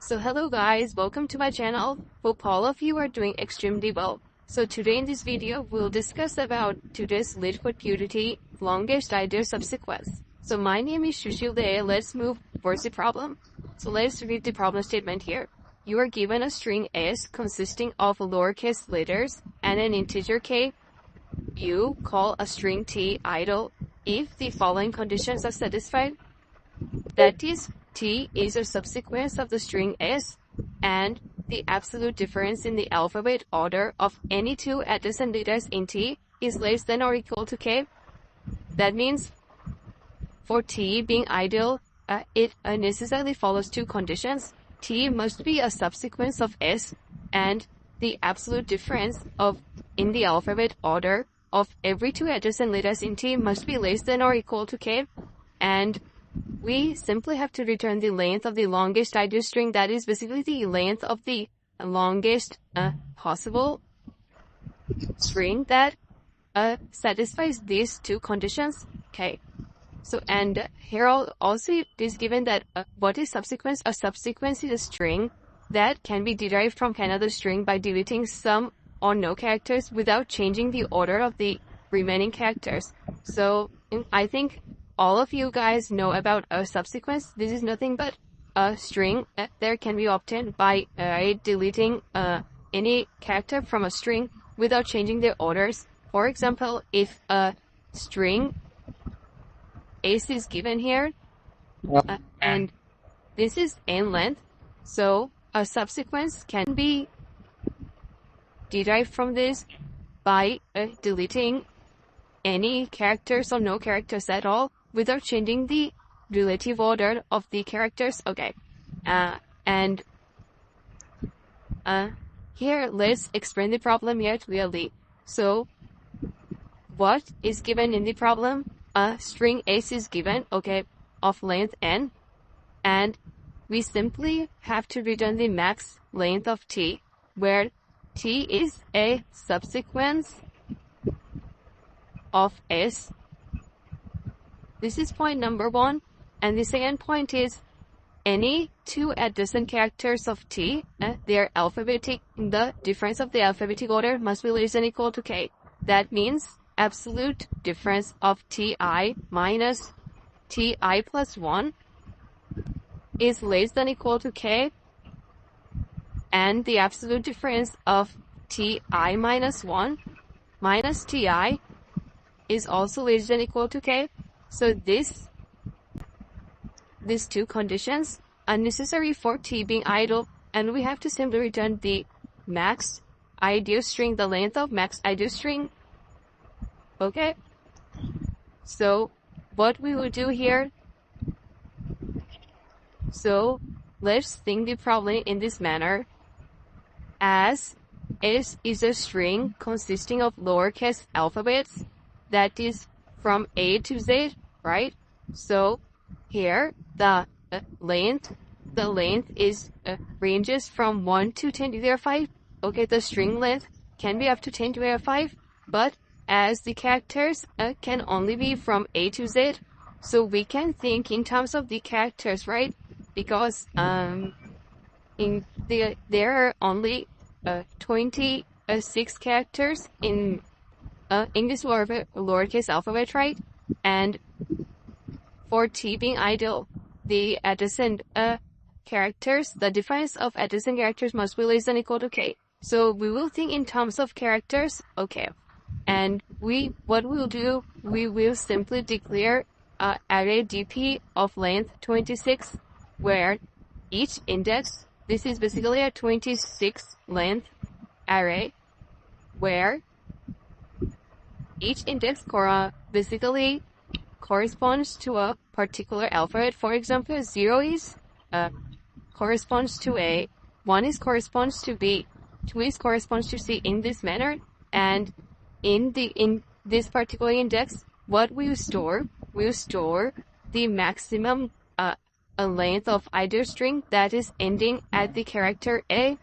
So hello guys, welcome to my channel. Hope all of you are doing extremely well. So today in this video, we'll discuss about today's Leetcode POTD longest ideal subsequence. So my name is Shushil. Let's move towards the problem. So let's read the problem statement here. You are given a string S consisting of lowercase letters and an integer k. You call a string T idle if the following conditions are satisfied. That is, T is a subsequence of the string S, and the absolute difference in the alphabet order of any two adjacent letters in T is less than or equal to K. That means for T being ideal, it necessarily follows two conditions. T must be a subsequence of S, and the absolute difference in the alphabet order of every two adjacent letters in T must be less than or equal to K. And we simply have to return the length of the longest ideal string, that is basically the length of the longest possible string that satisfies these two conditions. Okay. So, and here also it is given that what is subsequence? A subsequence is a string that can be derived from another string by deleting some or no characters without changing the order of the remaining characters. So, I think all of you guys know about a subsequence. This is nothing but a string that can be obtained by deleting any character from a string without changing their orders. For example, if a string S is given here, and this is n length, so a subsequence can be derived from this by deleting any characters or no characters at all without changing the relative order of the characters. Okay. And here let's explain the problem here clearly. So what is given in the problem? A string S is given, okay, of length n, and we simply have to return the max length of T, where T is a subsequence of S. This is point number one. And the second point is any two adjacent characters of T, their alphabetic, the difference of the alphabetic order must be less than or equal to K. That means absolute difference of Ti minus Ti plus 1 is less than or equal to K, and the absolute difference of Ti minus 1 minus Ti is also less than or equal to K. So these two conditions are necessary for T being idle, and we have to simply return the max ideal string, the length of max ideal string. Okay. So what we will do here, so let's think the problem in this manner. As S is a string consisting of lowercase alphabets, that is from A to Z, right? So here the length is ranges from 1 to 10 to the power 5. Okay, the string length can be up to 10 to the power 5, but as the characters can only be from A to Z, so we can think in terms of the characters, right? Because there are only 26 characters in English lowercase alphabet, right? And for T being ideal, the adjacent characters, the difference of adjacent characters must be less than or equal to K. So we will think in terms of characters, okay. And what we'll do, we will simply declare array dp of length 26, where each index, this is basically a 26 length array, where each index basically corresponds to a particular alphabet. For example, 0 is corresponds to A, 1 is corresponds to B, 2 is corresponds to C, in this manner. And in this particular index, what we'll store the maximum length of ideal string that is ending at the character A.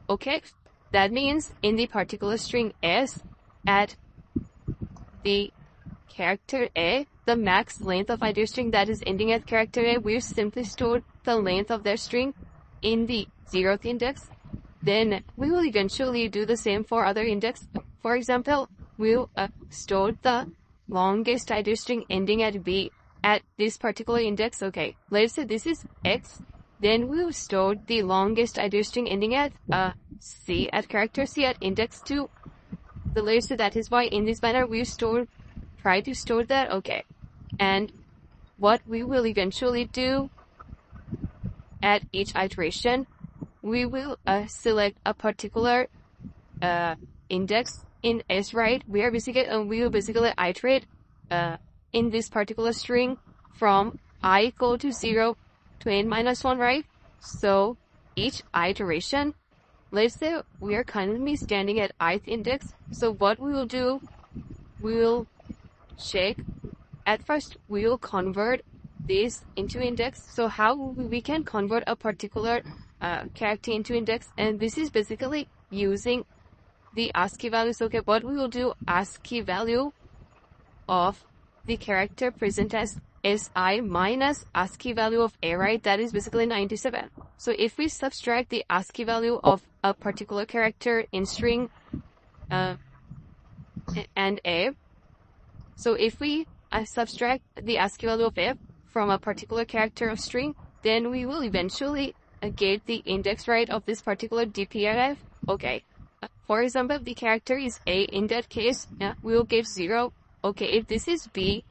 Okay, that means in the particular string S, at the character A, the max length of ideal string that is ending at character A, we'll simply store the length of that string in the 0th index, then we will eventually do the same for other index. For example, we'll store the longest ID string ending at B at this particular index. Okay, let's say this is X. Then we'll store the longest ID string ending at C, at character C at index 2. The let's say that is why in this manner we try to store that. Okay, and what we will eventually do at each iteration, we will select a particular index in S, right? We will basically iterate in this particular string from I equal to 0 to n minus 1, right? So each iteration, let's say we are currently standing at ith index. So what we will do, we will check. At first, we will convert this into index. So how we can convert a particular character into index, and this is basically using the ASCII values. Okay, what we will do, ASCII value of the character present as SI minus ASCII value of A, right? That is basically 97. So if we subtract the ASCII value of a particular character in string and A, so if we subtract the ASCII value of F from a particular character of string, then we will eventually get the index, right, of this particular DPRF. Okay. For example, if the character is A, in that case, we will get 0. Okay, if this is B,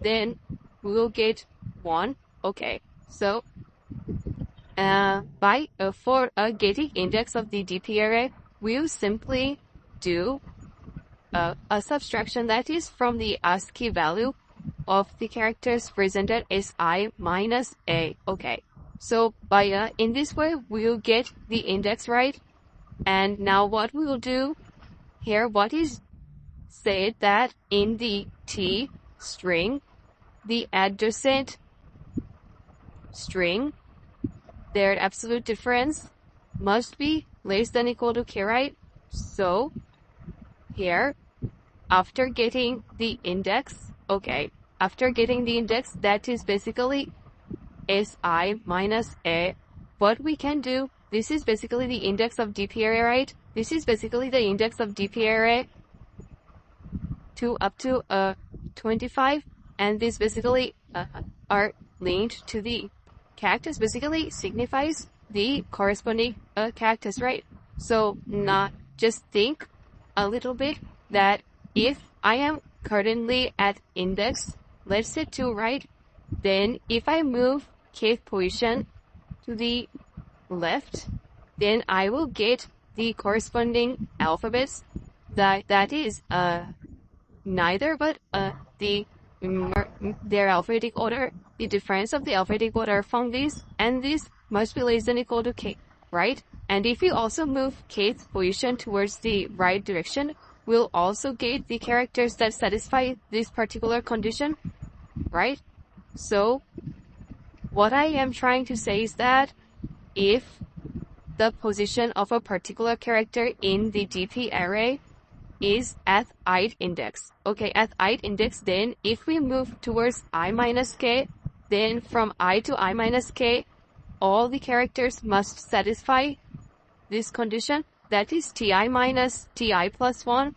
then we will get 1. Okay, so for getting index of the DP array, we will simply do a subtraction, that is from the ASCII value of the characters presented as I minus A. Okay, so by in this way we will get the index, right? And now what we will do here, what is said that in the T string, the adjacent string, their absolute difference must be less than equal to K, right? So here, after getting the index, okay, after getting the index, that is basically SI minus A, what we can do, this is basically the index of DP array, right? This is basically the index of DP array to up to 25, and this basically are linked to the characters, basically signifies the corresponding characters, right? So now just think a little bit that if I am currently at index, let's say 2, right? Then if I move kth position to the left, then I will get the corresponding alphabets that is neither but their alphabetic order, the difference of the alphabetic order from this and this must be less than equal to K, right? And if you also move kth position towards the right direction, we'll also get the characters that satisfy this particular condition, right? So what I am trying to say is that if the position of a particular character in the DP array is at ith index, okay, at ith index, then if we move towards I minus K, then from I to I minus K, all the characters must satisfy this condition, that is Ti minus Ti plus 1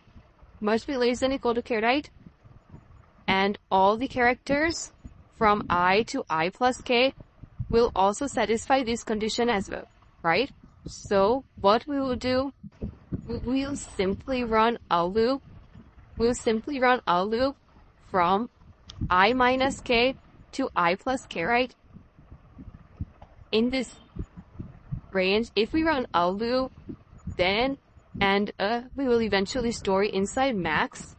must be less than equal to K, right? And all the characters from I to I plus K will also satisfy this condition as well, right? So what we will do, we'll simply run a loop. We'll simply run a loop from I minus K to I plus K, right? In this range, if we run a loop, then we will eventually store inside max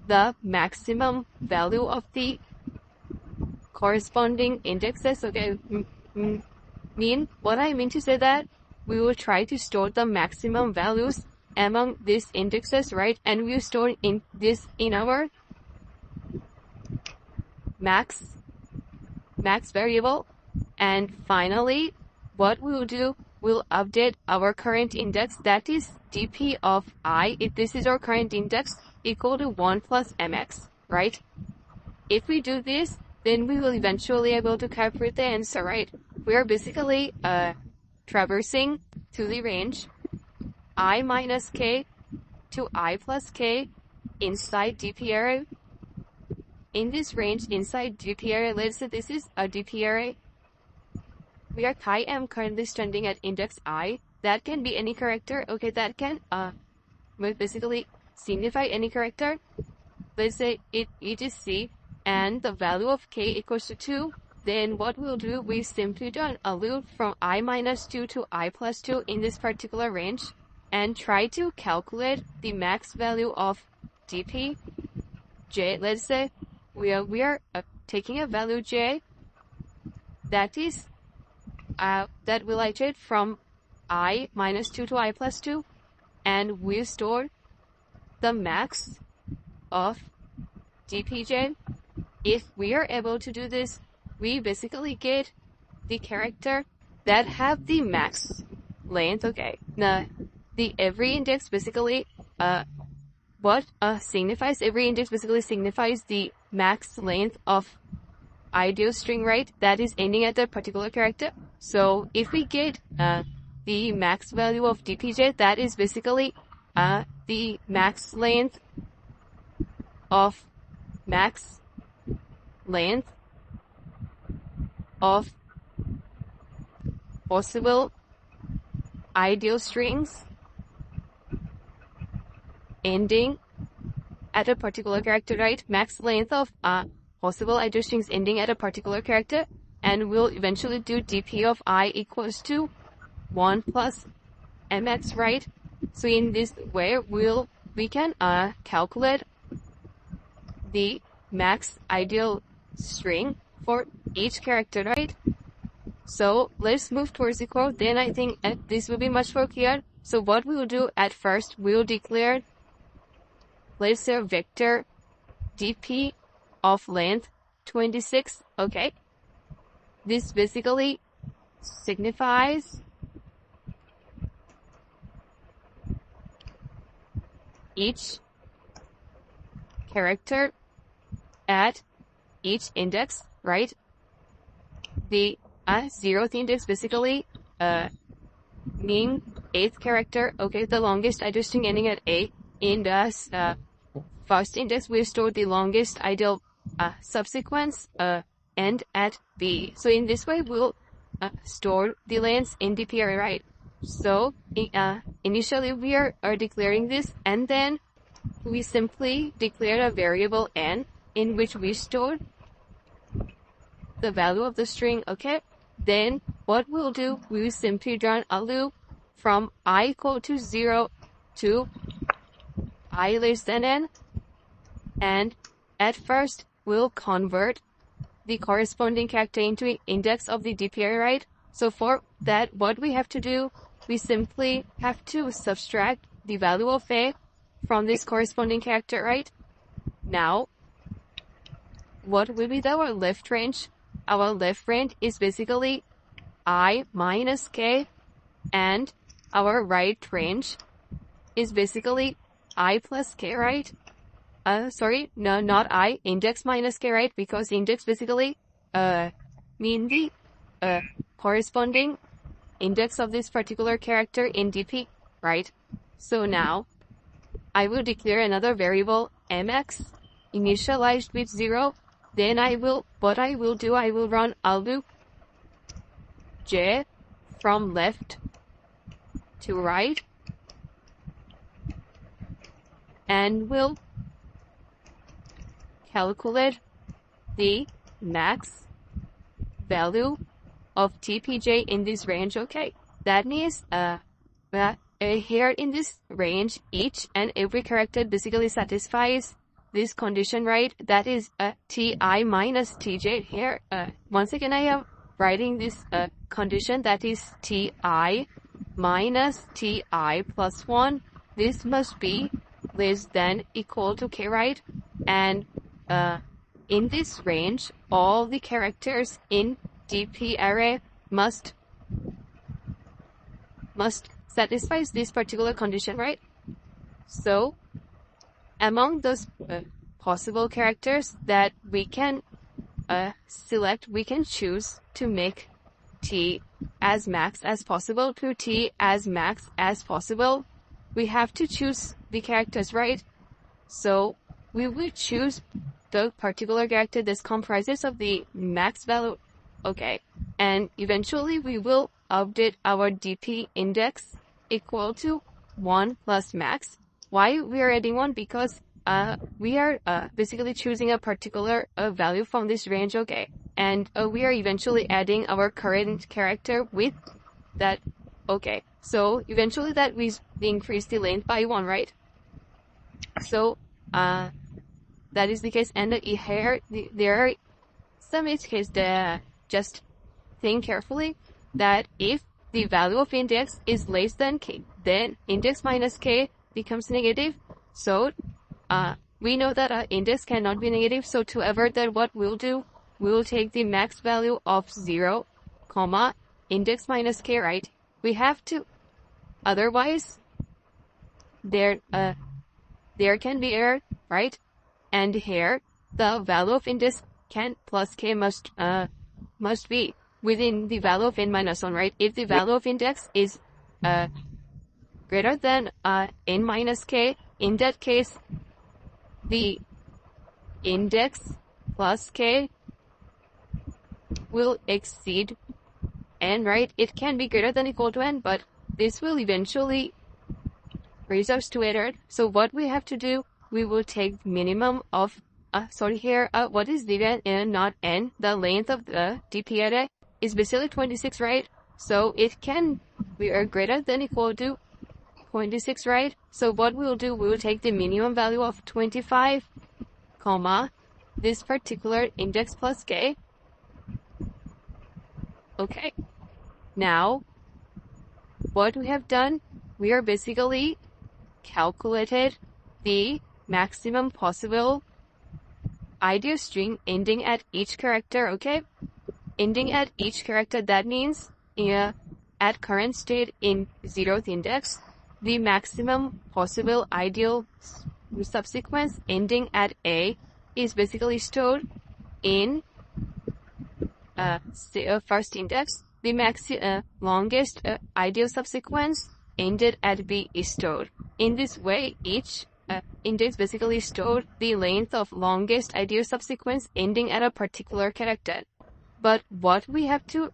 the maximum value of the corresponding indexes. Okay, what I mean to say that we will try to store the maximum values among these indexes, right? And we will store in our max variable. And finally, what we will do, we'll update our current index, that is dp of I, if this is our current index, equal to 1 plus mx, right? If we do this, then we will eventually able to calculate the answer, right? We are basically traversing to the range I minus k to I plus k inside DP array. In this range inside DP array, let's say this is a DP array where chi-m currently standing at index I. That can be any character. Okay, that can basically signify any character. Let's say it is C and the value of k equals to 2. Then what we'll do, we simply do a loop from I minus 2 to I plus 2 in this particular range and try to calculate the max value of dp j. Let's say we are taking a value j that is that will iterate from I minus 2 to I plus 2, and we store the max of dpj. If we are able to do this, we basically get the character that have the max length. Okay, now the every index basically what signifies every index basically signifies the max length of ideal string, right? That is ending at a particular character. So if we get the max value of dpj, that is basically the max length of possible ideal strings ending at a particular character, right? Max length of possible ideal strings ending at a particular character, and we'll eventually do dp of I equals to 1 plus mx, right? So in this way, we can calculate the max ideal string for each character, right? So let's move towards the code. Then I think this will be much more clear. So what we will do at first, we will declare, let's say, a vector dp of length 26. Okay, this basically signifies each character at each index, right? The 0th index basically mean 8th character. Okay, the longest ideal string ending at A. In the first index, we store the longest ideal subsequence end at B. So in this way, we'll store the lengths in DP array, right? So initially we are declaring this, and then we simply declare a variable n in which we store the value of the string. Okay, then what we'll do, we will simply run a loop from I equal to 0 to I less than n, and at first we'll convert the corresponding character into an index of the DP array, right? So for that, what we have to do, we simply have to subtract the value of a from this corresponding character, right? Now, what will be our left range? Our left range is basically I minus k, and our right range is basically I plus k, right? Sorry, no, not I, index minus k, right? Because index basically mean the corresponding index of this particular character in DP, right? So now I will declare another variable mx initialized with 0. Then I will run a loop j from left to right, and will calculate the max value of tpj in this range. Okay, that means here in this range, each and every character basically satisfies this condition, right? That is ti minus tj. Here once again I am writing this condition, that is ti minus ti plus 1. This must be less than equal to k, right? And in this range, all the characters in DP array must satisfy this particular condition, right? So among those possible characters that we can select, we can choose to make t as max as possible to t as max as possible, we have to choose the characters, right? So we will choose the particular character that comprises of the max value. Okay, and eventually we will update our DP index equal to 1 plus max. Why we are adding 1? Because we are basically choosing a particular value from this range, okay? And we are eventually adding our current character with that, okay? So eventually that we increase the length by 1, right? So that is the case, and here there are some edge case that just think carefully that if the value of index is less than k, then index minus k becomes negative. So we know that index cannot be negative. So to avert that, what we'll do, we'll take the max value of 0, comma, index minus k, right? We have to, otherwise there can be error, right? And here the value of index can plus k must be within the value of n minus 1, right? If the value of index is greater than n minus k, in that case the index plus k will exceed n, right? It can be greater than equal to n, but this will eventually raise us to error. So what we have to do, we will take minimum of here what is div n, not n. The length of the DP array is basically 26, right? So it can be greater than equal to 26, right? So what we will do, we will take the minimum value of 25, comma, this particular index plus k. Okay. Now, what we have done, we are basically calculated the maximum possible ideal string ending at each character, okay? Ending at each character, that means at current state in 0th index, the maximum possible ideal subsequence ending at A is basically stored in first index. The longest ideal subsequence ended at B is stored. In this way, each index basically stored the length of longest ideal subsequence ending at a particular character. But what we have to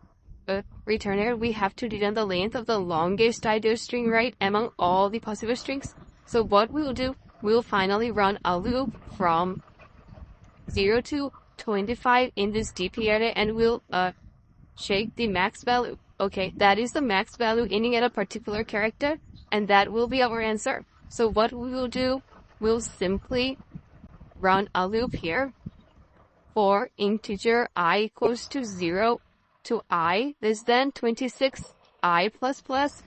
return here, we have to return the length of the longest ideal string, right, among all the possible strings. So what we will do, we will finally run a loop from 0 to 25 in this DP array, and we'll check the max value. Okay, that is the max value ending at a particular character, and that will be our answer. So what we will do, we'll simply run a loop here for integer I equals to 0 to I less than 26 I plus plus,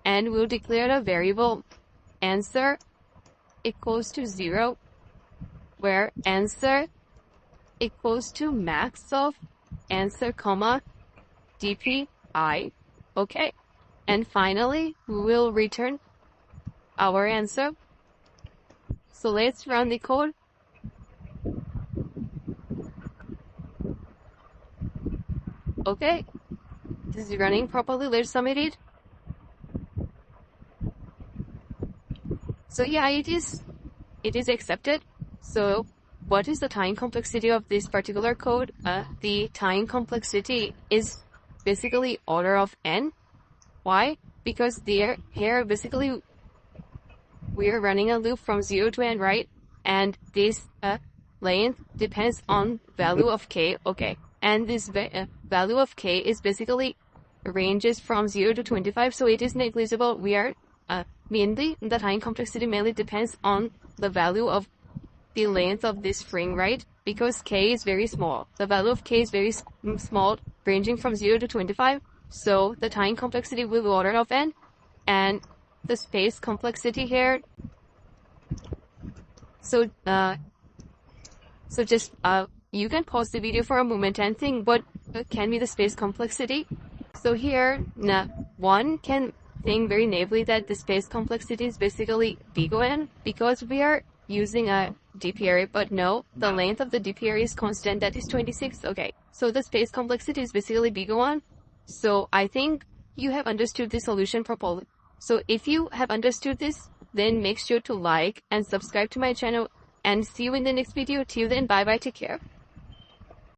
and we'll declare a variable answer equals to 0, where answer equals to max of answer, comma, dp I. Okay, and finally we will return our answer. So let's run the code. Okay, this is running properly. Let's submit it. So yeah, it is accepted. So what is the time complexity of this particular code? The time complexity is basically order of n. Why? Because here basically we are running a loop from 0 to n, right? And this length depends on value of k. Okay, and this value of k is basically ranges from 0 to 25, so it is negligible. We are mainly the time complexity mainly depends on the value of the length of this string, right? Because k is very small. The value of k is very small, ranging from 0 to 25. So the time complexity will be order of n, and the space complexity here. So just you can pause the video for a moment and think what can be the space complexity. So here, one can think very naively that the space complexity is basically big O n, because we are using a DP array, but no, the length of the DP array is constant, that is 26. Okay, so the space complexity is basically big O1, So I think you have understood the solution properly. So if you have understood this, then make sure to like and subscribe to my channel, and see you in the next video. Till then, bye bye, take care.